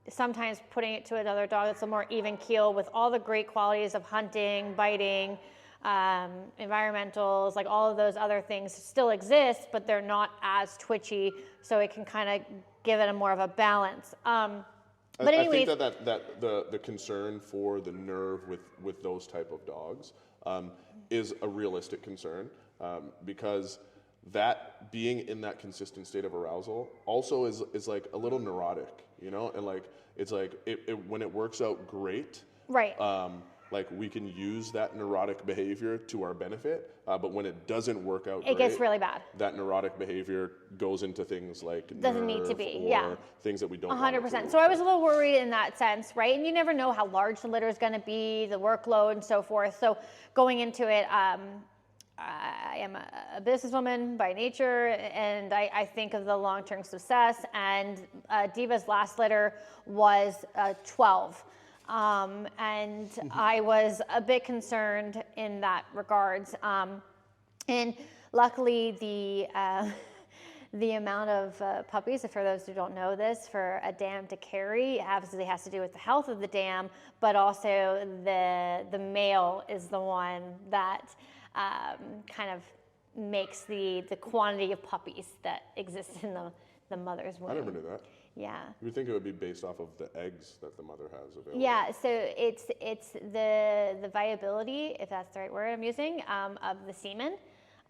sometimes putting it to another dog that's a more even keel with all the great qualities of hunting, biting, environmentals, like all of those other things still exist, but they're not as twitchy, so it can kind of give it a more of a balance. But anyways, I think that the concern for the nerve with those type of dogs is a realistic concern, because that being in that consistent state of arousal also is like a little neurotic, you know, and like it's like when it works out great, right? Like we can use that neurotic behavior to our benefit, but when it doesn't work out, it gets really bad. That neurotic behavior goes into things like doesn't need to be, things that we don't. 100%. So I was a little worried in that sense, right? And you never know how large the litter is going to be, the workload, and so forth. So going into it, I am a businesswoman by nature, and I think of the long-term success. And Diva's last litter was 12. And I was a bit concerned in that regards. And luckily, the amount of puppies, for those who don't know this, for a dam to carry obviously has to do with the health of the dam, but also the male is the one that kind of makes the quantity of puppies that exist in the mother's womb. I never knew that. Yeah. You would think it would be based off of the eggs that the mother has available. Yeah, so it's the viability, if that's the right word I'm using, of the semen,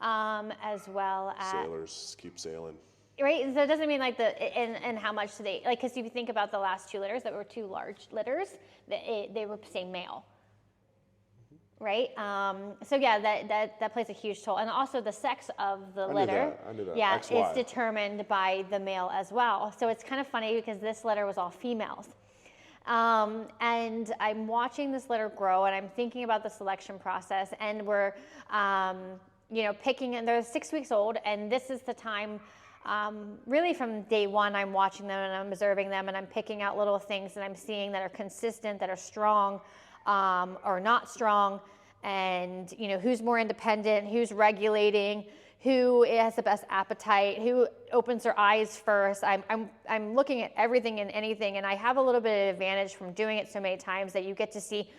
as well as sailors keep sailing. Right, so it doesn't mean like and how much do they like? Because if you think about the last two litters that were two large litters, they were say male. Right. So yeah, that plays a huge toll, and also the sex of the litter. I knew that. Yeah, XY. is determined by the male as well. So it's kind of funny because this litter was all females, and I'm watching this litter grow, and I'm thinking about the selection process, and we're, you know, picking, and they're 6 weeks old, and this is the time. Really from day one, I'm watching them and I'm observing them, and I'm picking out little things that I'm seeing that are consistent, that are strong, or not strong, and you know, who's more independent, who's regulating, who has the best appetite, who opens their eyes first. I'm looking at everything and anything, and I have a little bit of advantage from doing it so many times that you get to see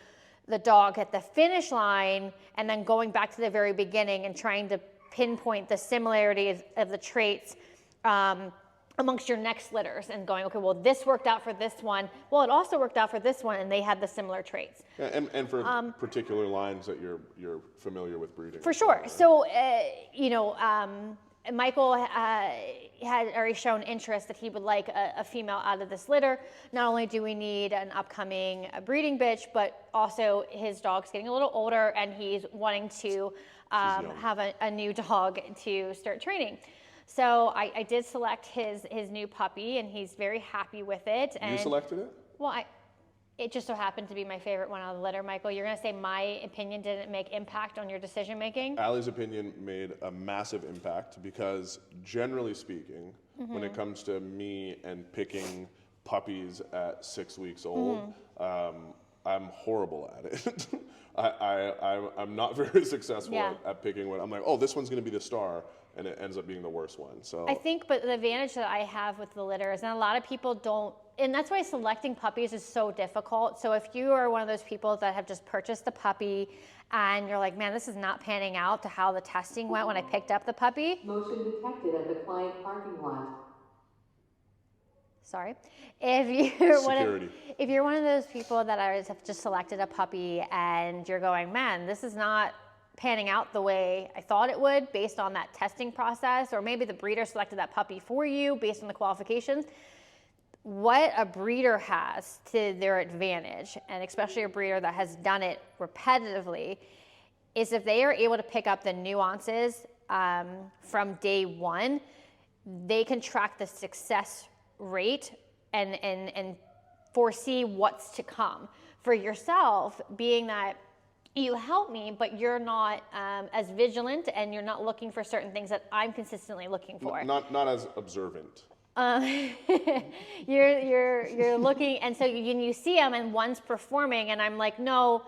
the dog at the finish line and then going back to the very beginning and trying to pinpoint the similarities of the traits amongst your next litters and going, okay, well, this worked out for this one. Well, it also worked out for this one, and they had the similar traits. Yeah, and for particular lines that you're familiar with breeding. For sure. Right? So, Michael had already shown interest that he would like a female out of this litter. Not only do we need an upcoming breeding bitch, but also his dog's getting a little older, and he's wanting to have a new dog to start training. So I did select his new puppy, and he's very happy with it. And you selected it? Well, it just so happened to be my favorite one out of the litter. Michael, you're going to say my opinion didn't make impact on your decision making? Allie's opinion made a massive impact because, generally speaking, when it comes to me and picking puppies at 6 weeks old, I'm horrible at it. I'm not very successful at picking one. I'm like, oh, this one's going to be the star, and it ends up being the worst one. So I think, but the advantage that I have with the litter is that a lot of people don't, and that's why selecting puppies is so difficult. So if you are one of those people that have just purchased the puppy and you're like, man, this is not panning out to how the testing went when I picked up the puppy. Motion detected at the client parking lot. Sorry. If you're one of those people that have just selected a puppy and you're going, man, this is not panning out the way I thought it would based on that testing process, or maybe the breeder selected that puppy for you based on the qualifications. What a breeder has to their advantage, and especially a breeder that has done it repetitively, is if they are able to pick up the nuances from day one, they can track the success rate and foresee what's to come. For yourself, being that you help me, but you're not as vigilant, and you're not looking for certain things that I'm consistently looking for. Not as observant. You're looking, and so you see them, and one's performing, and I'm like, no,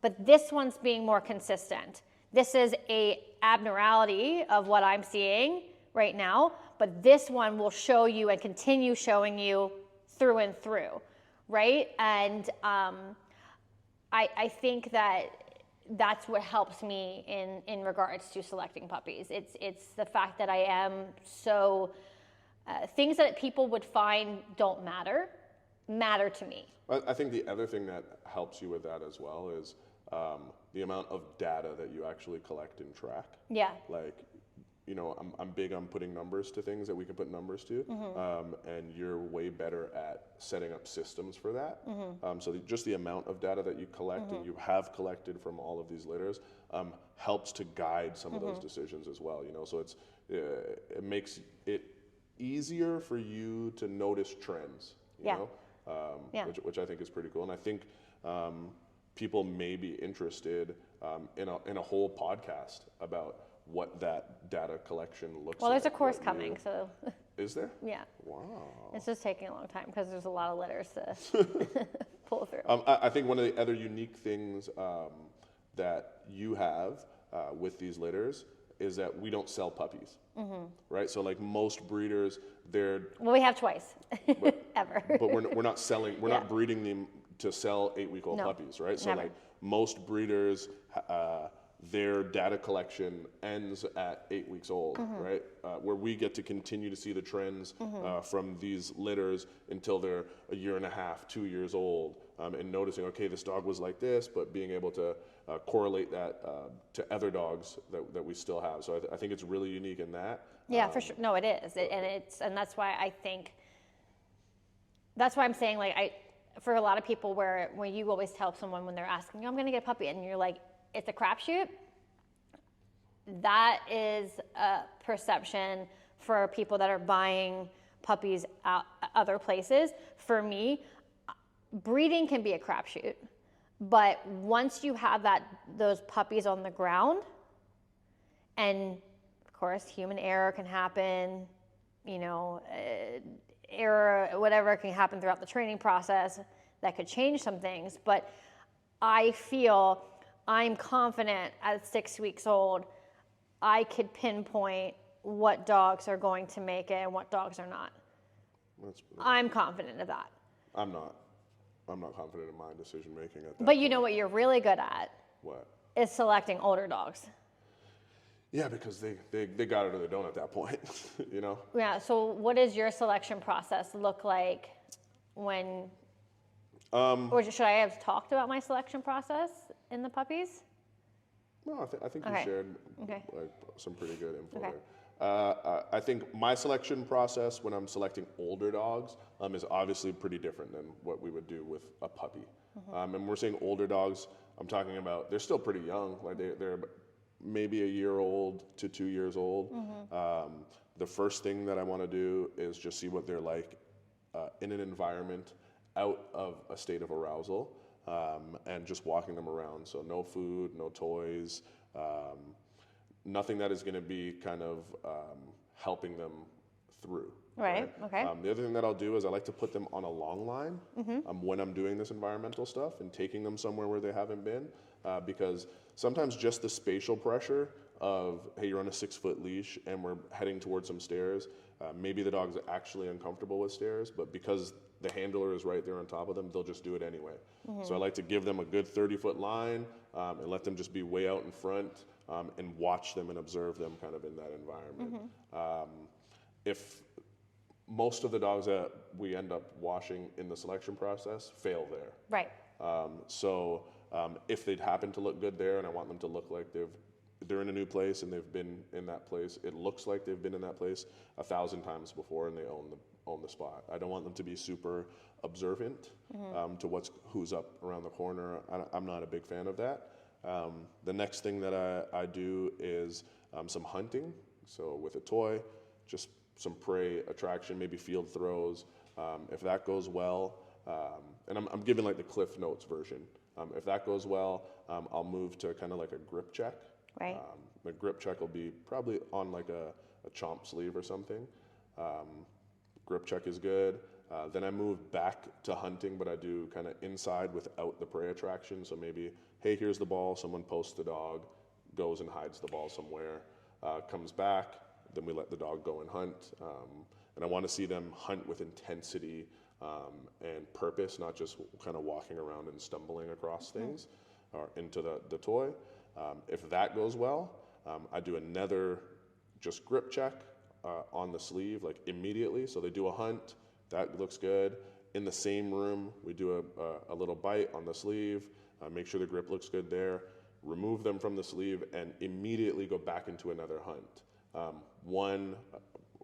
but this one's being more consistent. This is a abnormality of what I'm seeing right now, but this one will show you and continue showing you through and through, right? And I think that's what helps me in regards to selecting puppies. It's the fact that I am so things that people would find don't matter to me. I think the other thing that helps you with that as well is the amount of data that you actually collect and track. Yeah. Like, I'm big on putting numbers to things that we can put numbers to, and you're way better at setting up systems for that. So just the amount of data that you collect and you have collected from all of these litters helps to guide some of those decisions as well. So it makes it easier for you to notice trends. You know, which I think is pretty cool, and I think people may be interested in a whole podcast about what that data collection looks like. Well, there's a course coming, so. Is there? Yeah. Wow. It's just taking a long time because there's a lot of litters to pull through. I think one of the other unique things that you have with these litters is that we don't sell puppies, right? So like most breeders, well, we have twice, ever. But we're not selling, we're not breeding them to sell 8-week-old puppies, right? So never. like most breeders, their data collection ends at 8 weeks old, right? Where we get to continue to see the trends from these litters until they're a year and a half, 2 years old, and noticing, okay, this dog was like this, but being able to correlate that to other dogs that we still have. So I think it's really unique in that. Yeah, for sure. No, it is, and that's why I think. That's why I'm saying, like, for a lot of people, where you always tell someone when they're asking, I'm going to get a puppy, and you're like, it's a crapshoot. That is a perception for people that are buying puppies out other places. For me, breeding can be a crapshoot, but once you have those puppies on the ground, and of course human error can happen, error, whatever can happen throughout the training process that could change some things, but I feel I'm confident at 6 weeks old, I could pinpoint what dogs are going to make it and what dogs are not. I'm confident of that. I'm not confident in my decision making at that But you point. know what you're really good at? What? Is selecting older dogs. Yeah, because they got it or they don't at that point, you know? Yeah, so what does your selection process look like when, or should I have talked about my selection process in the puppies? No, I think you Okay. shared Okay. like some pretty good info Okay. there. I think my selection process when I'm selecting older dogs is obviously pretty different than what we would do with a puppy. And we're saying older dogs, I'm talking about, they're still pretty young. Like they're maybe a year old to 2 years old. The first thing that I want to do is just see what they're like in an environment out of a state of arousal, and just walking them around. So no food, no toys, nothing that is going to be kind of helping them through. Right, okay. The other thing that I'll do is I like to put them on a long line when I'm doing this environmental stuff and taking them somewhere where they haven't been, because sometimes just the spatial pressure of, hey, you're on a 6-foot leash and we're heading towards some stairs, maybe the dog's actually uncomfortable with stairs, but because the handler is right there on top of them, they'll just do it anyway. So I like to give them a good 30-foot line and let them just be way out in front, and watch them and observe them kind of in that environment. If most of the dogs that we end up washing in the selection process fail there. Right. If they'd happen to look good there and I want them to look like they're in a new place and they've been in that place, it looks like they've been in that place 1,000 times before and they own the spot. I don't want them to be super observant to who's up around the corner. I'm not a big fan of that. The next thing that I do is some hunting. So with a toy, just some prey attraction, maybe field throws. If that goes well, and I'm giving like the Cliff Notes version. If that goes well, I'll move to kind of like a grip check. Right. The grip check will be probably on like a chomp sleeve or something. Grip check is good. Then I move back to hunting, but I do kind of inside without the prey attraction. So maybe, hey, here's the ball. Someone posts the dog, goes and hides the ball somewhere, comes back. Then we let the dog go and hunt. And I want to see them hunt with intensity and purpose, not just kind of walking around and stumbling across things or into the toy. If that goes well, I do another just grip check on the sleeve, like immediately. So they do a hunt, that looks good. In the same room, we do a little bite on the sleeve, make sure the grip looks good there, remove them from the sleeve, and immediately go back into another hunt.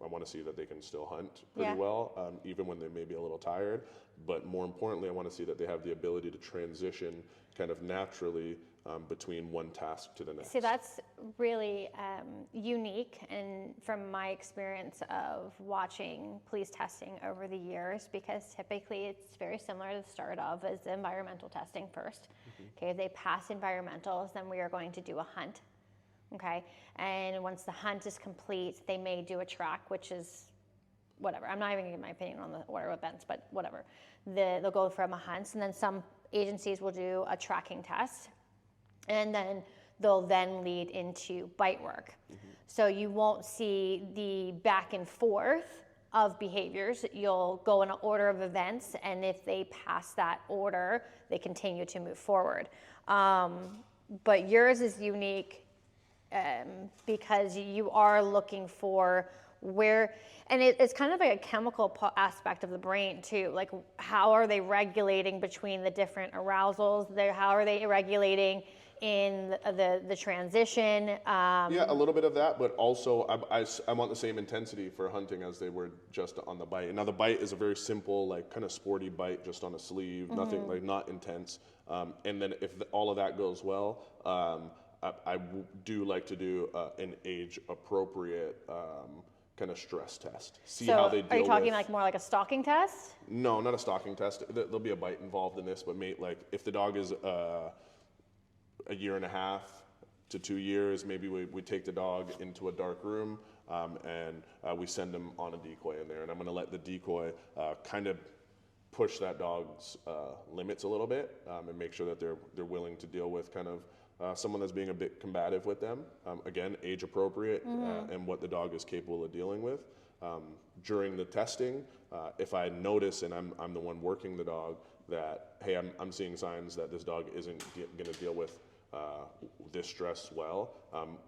I want to see that they can still hunt pretty well, even when they may be a little tired. But more importantly, I want to see that they have the ability to transition kind of naturally between one task to the next. See, that's really unique, and from my experience of watching police testing over the years, because typically it's very similar to the start of as the environmental testing first. Okay, if they pass environmentals, then we are going to do a hunt. Okay, and once the hunt is complete, they may do a track, which is whatever. I'm not even gonna give my opinion on the order of events, but whatever. They'll go from a hunt, and then some agencies will do a tracking test, and then they'll then lead into bite work. So you won't see the back and forth of behaviors. You'll go in an order of events, and if they pass that order, they continue to move forward. But yours is unique because you are looking for where, and it's kind of like a chemical aspect of the brain too. Like, how are they regulating between the different arousals? How are they regulating in the transition? Yeah, a little bit of that, but also I want the same intensity for hunting as they were just on the bite. And now the bite is a very simple, like kind of sporty bite just on a sleeve, nothing like not intense. And then if all of that goes well, I do like to do an age-appropriate kind of stress test. See how they deal with. Are you talking like more like a stalking test? No, not a stalking test. There'll be a bite involved in this, but like if the dog is a year and a half to 2 years, maybe we take the dog into a dark room and we send him on a decoy in there, and I'm going to let the decoy kind of push that dog's limits a little bit and make sure that they're willing to deal with kind of someone that's being a bit combative with them. Again, age appropriate and what the dog is capable of dealing with. During the testing, if I notice and I'm the one working the dog that, hey, I'm seeing signs that this dog isn't going to deal with this stress well.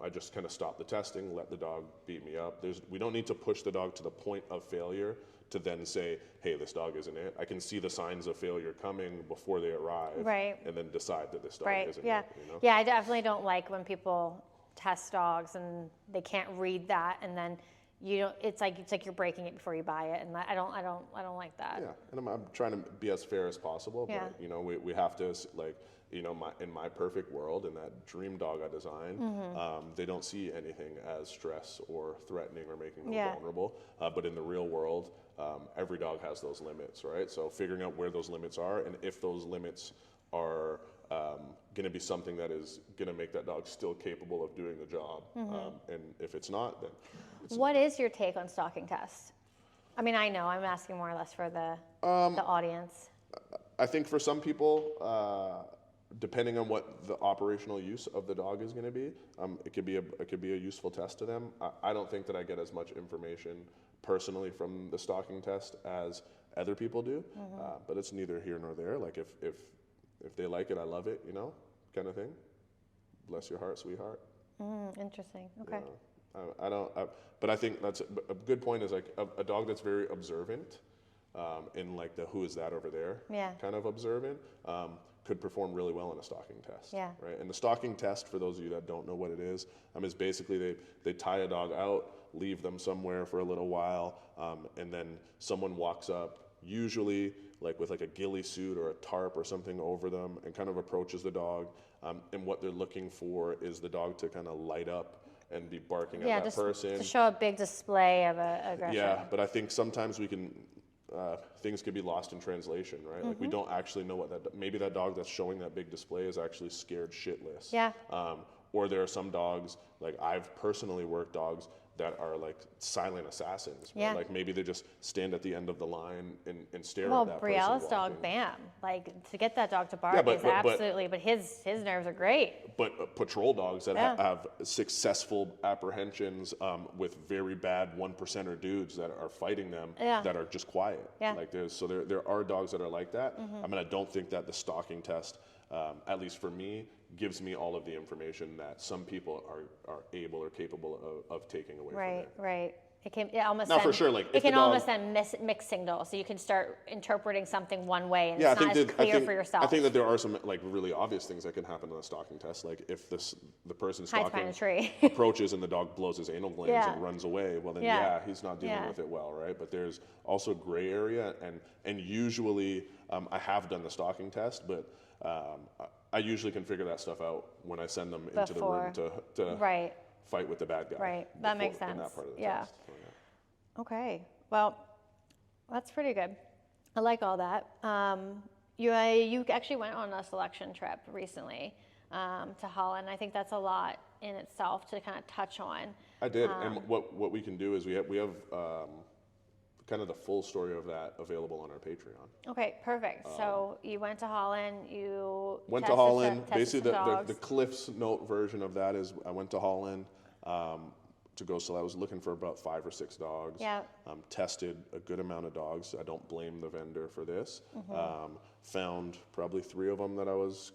I just kind of stop the testing, let the dog beat me up. We don't need to push the dog to the point of failure to then say, hey, this dog isn't it. I can see the signs of failure coming before they arrive, Right. and then decide that this dog isn't Yeah. it. You know? Yeah, I definitely don't like when people test dogs and they can't read that, and then you don't. It's like you're breaking it before you buy it, and I don't like that. Yeah, and I'm trying to be as fair as possible, Yeah. but you know, we have to, like, you know, in my perfect world, in that dream dog I design, they don't see anything as stress or threatening or making them vulnerable. But in the real world, every dog has those limits, right? So figuring out where those limits are, and if those limits are going to be something that is going to make that dog still capable of doing the job, and if it's not, then it's What is your take on stalking tests? I mean, I know I'm asking more or less for the audience. I think for some people, depending on what the operational use of the dog is going to be, it could be a useful test to them. I don't think that I get as much information personally from the stalking test as other people do, but it's neither here nor there. Like if they like it, I love it, you know, kind of thing. Bless your heart, sweetheart. Interesting. Okay. But I think that's a good point. Is like a dog that's very observant, in like the who is that over there kind of observant, could perform really well in a stalking test. Yeah. Right. And the stalking test, for those of you that don't know what it is basically they tie a dog out, leave them somewhere for a little while, and then someone walks up, usually like with like a ghillie suit or a tarp or something over them, and kind of approaches the dog. And what they're looking for is the dog to kind of light up and be barking at that just person. to show a big display of aggression. Yeah, but I think sometimes we can, things could be lost in translation, right? Like we don't actually know maybe that dog that's showing that big display is actually scared shitless. Yeah. Or there are some dogs, like I've personally worked dogs that are like silent assassins. Right? Yeah. Like maybe they just stand at the end of the line and stare Well, at that Brielle's person dog, walking. Bam, like to get that dog to bark Yeah, but- is but- absolutely, but his nerves are great. But patrol dogs that Yeah. have successful apprehensions with very bad 1%er dudes that are fighting them that are just quiet. Yeah. Like there are dogs that are like that. I mean, I don't think that the stalking test, at least for me, gives me all of the information that some people are able or capable of taking away from it. Right. It almost Now, send, for sure, like, it if can the dog- almost send mixed signals, so you can start interpreting something one way, and Yeah, it's not as clear for yourself. I think that there are some like really obvious things that can happen in a stalking test. Like if the person Hides behind stalking a tree. approaches and the dog blows his anal glands Yeah. and runs away, well then Yeah. he's not dealing Yeah. with it well, right? But there's also gray area, and usually I have done the stalking test, but I usually can figure that stuff out when I send them into the room to Right. fight with the bad guy. Right. That makes in that sense. part of the Yeah. test. So, yeah. Okay. Well, that's pretty good. I like all that. You actually went on a selection trip recently to Holland. I think that's a lot in itself to kind of touch on. I did, and what we can do is we have kind of the full story of that available on our Patreon. Okay, perfect. So you went to Holland. You Went to tested Holland. tested Basically, some the dogs. Cliff's Note version of that is I went to Holland to go. So I was looking for about 5 or 6 dogs. Yeah. Tested a good amount of dogs. I don't blame the vendor for this. Mm-hmm. Found probably 3 of them that I was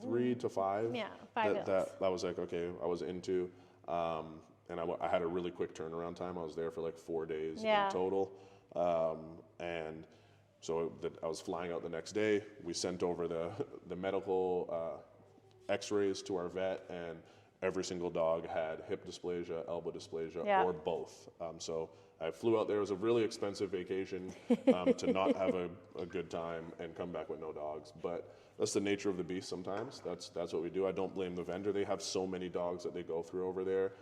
3 to 5. Yeah, 5 that I was like, okay, I was into. And I had a really quick turnaround time. I was there for like 4 days Yeah. in total. And so I was flying out the next day. We sent over the medical x-rays to our vet, and every single dog had hip dysplasia, elbow dysplasia, Yeah. or both. So I flew out there. It was a really expensive vacation to not have a good time and come back with no dogs. But that's the nature of the beast sometimes. That's what we do. I don't blame the vendor. They have so many dogs that they go through over there.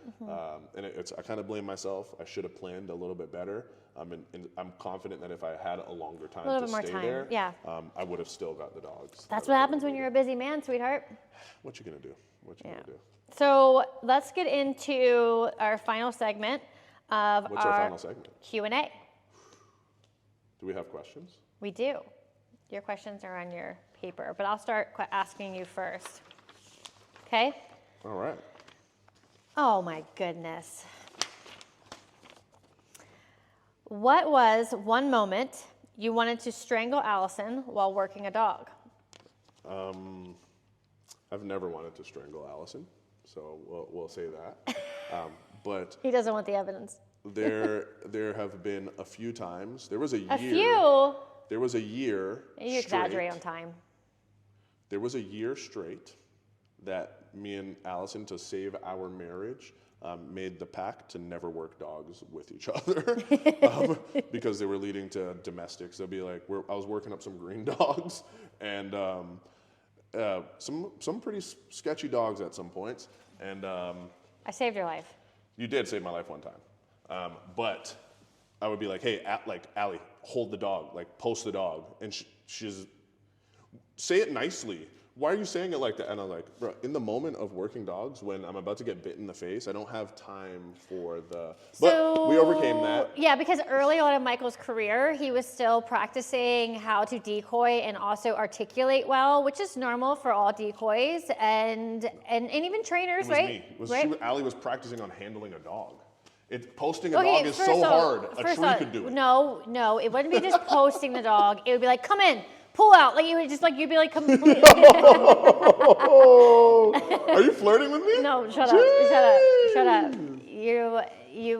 And I kind of blame myself. I should have planned a little bit better. And I'm confident that if I had a longer time to stay there, I would have still got the dogs. That's what happens when you're a busy man, sweetheart. What you gonna do? What you gonna do? So let's get into our final segment of What's our final segment? Q&A. Do we have questions? We do. Your questions are on your paper, but I'll start asking you first. Okay? All right. Oh my goodness. What was one moment you wanted to strangle Allison while working a dog? I've never wanted to strangle Allison, so we'll say that. But He doesn't want the evidence. there have been a few times. There was a year. A few? There was a year. You exaggerate on time. There was a year straight that me and Allison, to save our marriage, made the pact to never work dogs with each other because they were leading to domestics. They'll be like, I was working up some green dogs and some pretty sketchy dogs at some points. And I saved your life. you did save my life one time. But I would be like, hey, Allie, hold the dog, like post the dog. And she's, say it nicely. Why are you saying it like that? And I'm like, bro, in the moment of working dogs, when I'm about to get bit in the face, I don't have time for but we overcame that. Yeah, because early on in Michael's career, he was still practicing how to decoy and also articulate well, which is normal for all decoys and even trainers, It was right? me. Right? Allie was practicing on handling a dog. Posting a dog is so hard. A tree could do it. No, it wouldn't be just posting the dog. It would be like, come in, pull out. Like you'd be like, completely. Are you flirting with me? No, shut up. You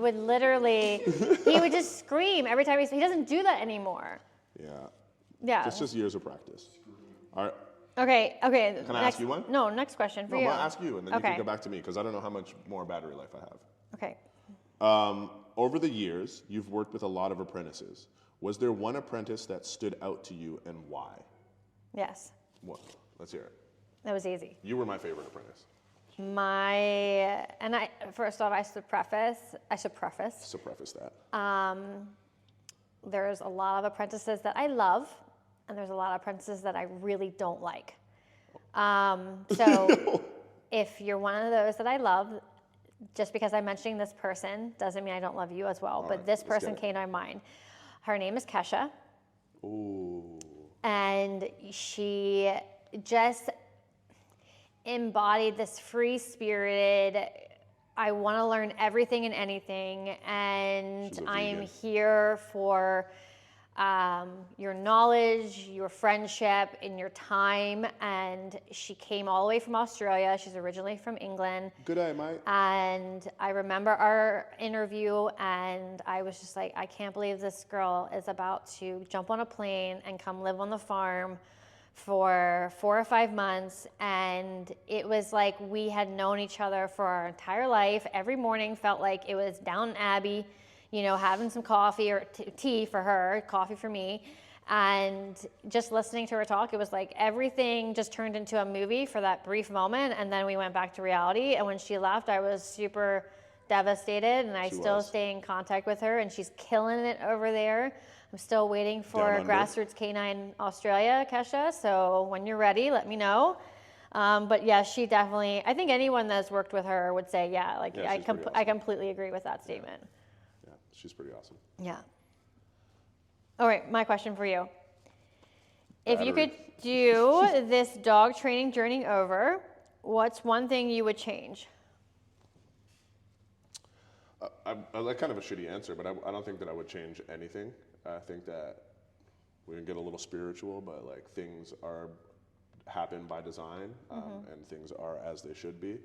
would literally, he would just scream every time he doesn't do that anymore. Yeah. It's just years of practice. All right. Okay. Can I ask you one? No, next question for No, you. I'll ask you, and then you can go back to me, because I don't know how much more battery life I have. Okay. Over the years, you've worked with a lot of apprentices. Was there one apprentice that stood out to you, and why? Yes. What? Let's hear it. That was easy. You were my favorite apprentice. First off, I should preface. So preface that. There's a lot of apprentices that I love, and there's a lot of apprentices that I really don't like. So if you're one of those that I love, just because I'm mentioning this person doesn't mean I don't love you as well. All but right, this person came to my mind. Her name is Kesha. Ooh. And she just embodied this free-spirited, I want to learn everything and anything, and I am here for your knowledge, your friendship, and your time. And she came all the way from Australia. She's originally from England. Good eye, mate. And I remember our interview, and I was just like, I can't believe this girl is about to jump on a plane and come live on the farm for 4 or 5 months. And it was like we had known each other for our entire life. Every morning felt like it was Downton Abbey, having some coffee or tea for her, coffee for me. And just listening to her talk, it was like everything just turned into a movie for that brief moment. And then we went back to reality. And when she left, I was super devastated. And I still stay in contact with her. And she's killing it over there. I'm still waiting for Grassroots Canine Australia, Kesha. So when you're ready, let me know. But yeah, she definitely, I think anyone that's worked with her would say, I completely agree with that statement. Yeah, she's pretty awesome. Yeah. All right, my question for you. If you could do this dog training journey over, what's one thing you would change? I like kind of a shitty answer, but I don't think that I would change anything. I think that we can get a little spiritual, but like things happen by design, and things are as they should be.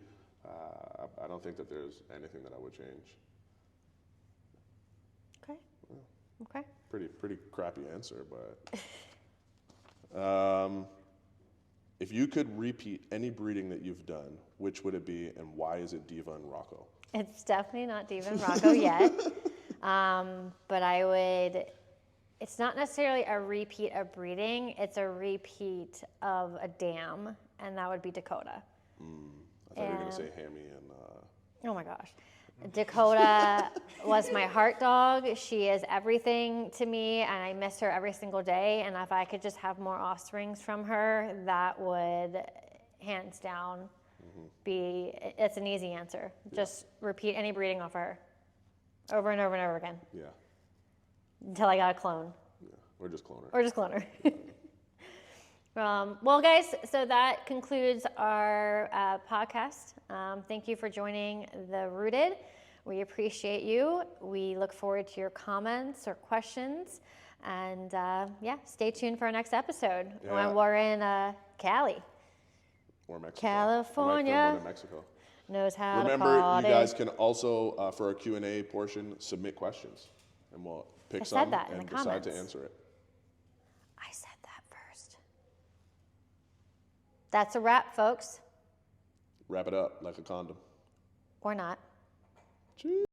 I don't think that there's anything that I would change. Okay. Okay. Pretty crappy answer, but if you could repeat any breeding that you've done, which would it be, and why is it Diva and Rocco? It's definitely not Diva and Rocco yet, but it's not necessarily a repeat of breeding, it's a repeat of a dam, and that would be Dakota. I thought you were going to say Hammy and... Oh my gosh. Dakota was my heart dog. She is everything to me, and I miss her every single day. And if I could just have more offsprings from her, that would, hands down, it's an easy answer. Just repeat any breeding off her over and over and over again. Yeah. Until I got a clone. Yeah. Or just clone her. Or just clone her. Well, guys, so that concludes our podcast. Thank you for joining The Rooted. We appreciate you. We look forward to your comments or questions. And stay tuned for our next episode when we're in Cali. or Mexico. California. I might film one in Mexico. Knows how Remember, to party. you guys can also, for our Q&A portion, submit questions, and we'll pick I said some that in and the decide to comments. answer it. I said that first. That's a wrap, folks. Wrap it up like a condom. Or not. Cheers.